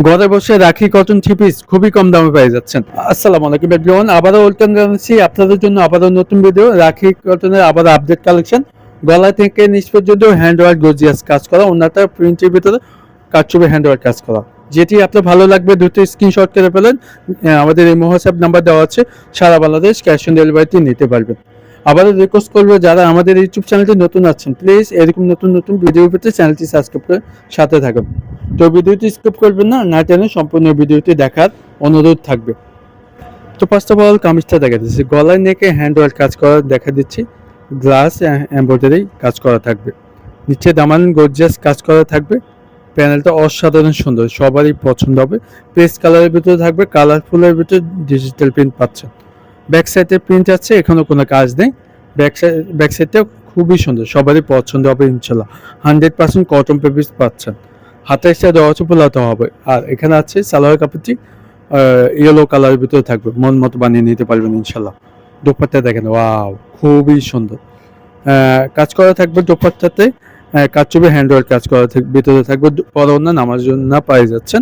ঘরে বসে রাখি কটন থ্রি পিস খুবই কম দামে পেয়ে যাচ্ছেন। আসসালামু আলাইকুম এভরিওয়ান, আবারও ওয়েলকাম জানাচ্ছি আপনাদের জন্য আবারও নতুন ভিডিও। রাখি কটনের আবার আপডেট কালেকশন, গলা থেকে নিচ পর্যন্ত হ্যান্ডওয়ার্ক গর্জিয়াস কাজ করা, ওনাটা প্রিন্টের ভিতরে কাটছবি হ্যান্ডওয়ার্ক কাজ করা। যেটি আপনার ভালো লাগবে দ্রুত স্ক্রিনশট করে ফেলেন। আমাদের এই হোয়াটসঅ্যাপ নাম্বার দেওয়া আছে, সারা বাংলাদেশ ক্যাশ অন ডেলিভারিতে নিতে পারবেন। আবারও রিকোয়েস্ট করবো যারা আমাদের ইউটিউব চ্যানেলটি নতুন আছেন, প্লিজ এরকম নতুন নতুন ভিডিও পেতে চ্যানেলটি সাবস্ক্রাইব করে সাথে থাকুন। তো ভিডিওটি স্কিপ করবেন না, না টেনে সম্পূর্ণ ভিডিওটি দেখার অনুরোধ থাকবে। তো ফার্স্ট অফ অল কামিজটা দেখা দিচ্ছি, গলায় নেকে হ্যান্ড ওয়ার্ক কাজ করা দেখা দিচ্ছি, গ্লাস এমব্রয়ডারি কাজ করা থাকবে, নিচে দামান গর্জিয়াস কাজ করা থাকবে। প্যানেলটা অসাধারণ সুন্দর, সবারই পছন্দ হবে। পেস্ট কালারের ভিতরে থাকবে, কালারফুলের ভিতরে ডিজিটাল প্রিন্ট পাচ্ছেন। ব্যাক সাইডে প্রিন্ট আছে, এখনো কোনো কাজ নেই। ব্যাক সাইডটা খুবই সুন্দর, সবারই পছন্দ হবে ইনশাল্লাহ। 100% কটন পেপিস পাচ্ছেন। হাতের সাথে দেওয়া আছে পোলাতে হবে। আর এখানে আছে সালোয়ার কাপড়টি ইয়েলো কালারের ভিতরে থাকবে, মন মতো বানিয়ে নিতে পারবেন ইনশাল্লাহ। দোপাট্টা দেখেন, ওয়াও খুবই সুন্দর কাজ করা থাকবে দোপাট্টাতে। কাচুবে হ্যান্ডওয়ার্ক কাজ করা ভিতরে থাকবে। পরওনা নামাজ জন্য পাই যাচ্ছেন,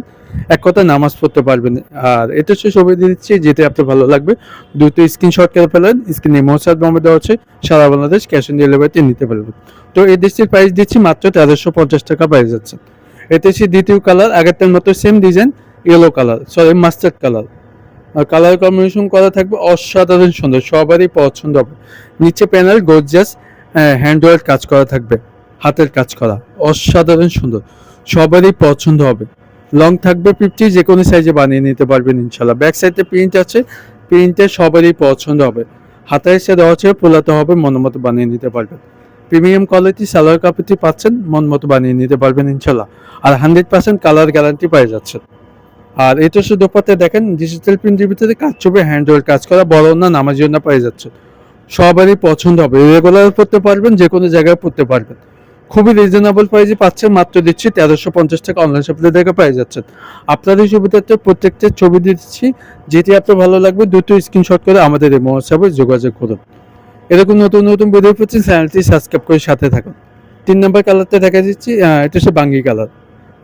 এক কথা নামাজ পড়তে পারবেন। আর এটা হচ্ছে ছবি দিয়ে দিচ্ছি, যেটা আপনার ভালো লাগবে দ্রুত স্ক্রিনশট করে ফেলেন। স্ক্রিনে মোসাদ মোহাম্মদ দেওয়া হচ্ছে, সারা বাংলাদেশ ক্যাশ অন ডেলিভারিতে নিতে পারবেন। তো এই দেশটির প্রাইস দিচ্ছি মাত্র 1350 টাকা পাই যাচ্ছেন। এতে হচ্ছে দ্বিতীয় কালার, আগেরটার মতো same design, yellow colour, sorry mustard colour. আর কালার কম্বিনেশন করা থাকবে অসাধারণ সুন্দর, সবারই পছন্দ হবে। নিচে প্যানেল গর্জিয়াস হ্যান্ডওয়ার্ক কাজ করা থাকবে, হাতের কাজ করা অসাধারণ সুন্দর, সবারই পছন্দ হবে। লং থাকবে 50, যে কোনো সাইজে বানিয়ে নিতে পারবেন ইনশাল্লাহ। ব্যাক সাইডে প্রিন্ট আছে, প্রিন্টে সবারই পছন্দ হবে। হাতের সাথে দেওয়া আছে, পোলাতে হবে, মন মতো বানিয়ে নিতে পারবেন। প্রিমিয়াম কোয়ালিটি সালোয়ার কাপড়টি পাচ্ছেন, মন মতো বানিয়ে নিতে পারবেন ইনশাল্লাহ। আর 100% কালার গ্যারান্টি পেয়ে যাচ্ছেন। আর এটা শুধু দোপাট্টা দেখেন, ডিজিটাল প্রিন্টের ভিতরে কাজ হবে, হ্যান্ডওয়ার্ক কাজ করা, বড় না নামাজি জন্য পেয়ে যাচ্ছে। সবারই পছন্দ হবে, রেগুলার পড়তে পারবেন, যে কোনো জায়গায় পড়তে পারবেন। খুবই রিজনেবল প্রাইসে পাচ্ছেন, মাত্র দিচ্ছি 1350 টাকা। অনলাইন শপে দেখে পেয়ে যাচ্ছেন। আপনাদের সুবিধার্থে প্রত্যেকটা ছবি দিচ্ছি, যেটি আপনার ভালো লাগবে দ্রুত স্ক্রিনশট করে আমাদের এই হোয়াটসঅ্যাপে যোগাযোগ করুন। এরকম নতুন নতুন ভিডিও পেতে চ্যানেলটি সাবস্ক্রাইব করে সাথে থাকুন। 3 নম্বর কালারটা দেখা দিচ্ছি, এটা হচ্ছে বাঙ্গি কালার।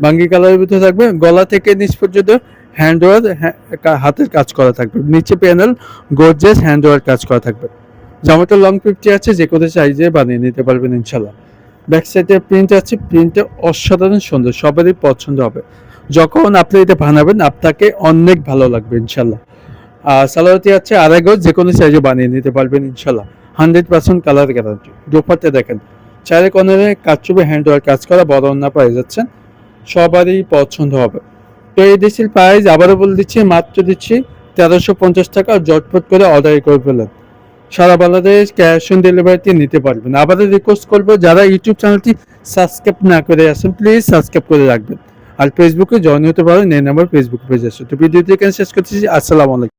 বাঙ্গি কালারের ভিতরে থাকবে, গলা থেকে নিচ পর্যন্ত হ্যান্ডওয়ার্ক হাতের কাজ করা থাকবে, নিচে প্যানেল গর্জিয়াস হ্যান্ডওয়ার্ক কাজ করা থাকবে। জামাটা লং 50 আছে, যে কোনো সাইজে বানিয়ে নিতে পারবেন ইনশাল্লাহ। ব্যাক সাইডে প্রিন্ট আছে, প্রিন্টে অসাধারণ সুন্দর, সবারই পছন্দ হবে। যখন আপনি এটা বানাবেন আপনাকে অনেক ভালো লাগবে ইনশাল্লাহ। আর সালোয়ারটি আছে আড়াই গজ, যে কোনো সাইজে বানিয়ে নিতে পারবেন ইনশাল্লাহ। 100% কালার গ্যারান্টি। দোপাট্টা দেখেন, চারে কর্নারে কাচুবে হ্যান্ডওয়ার্ক কাজ করা, বড় না পেয়ে যাচ্ছেন, সবারই পছন্দ হবে। তো এই দেশের প্রাইস আবারও বলে দিচ্ছি, মাত্র দিচ্ছি 1350 টাকা। জটপট করে অর্ডার করে ফেলেন, সারা বাংলাদেশ ক্যাশ অন ডেলিভারিতে নিতে পারবেন। আবারও রিকোয়েস্ট করবো যারা ইউটিউব চ্যানেলটি সাবস্ক্রাইব না করে আসেন, প্লিজ সাবস্ক্রাইব করে রাখবেন। আর ফেসবুকে জয়েন হতে পারেন, এই নাম্বার ফেসবুক পেজ আছে। তো ভিডিওটি এখানে শেষ করতেছি। আসসালামু আলাইকুম।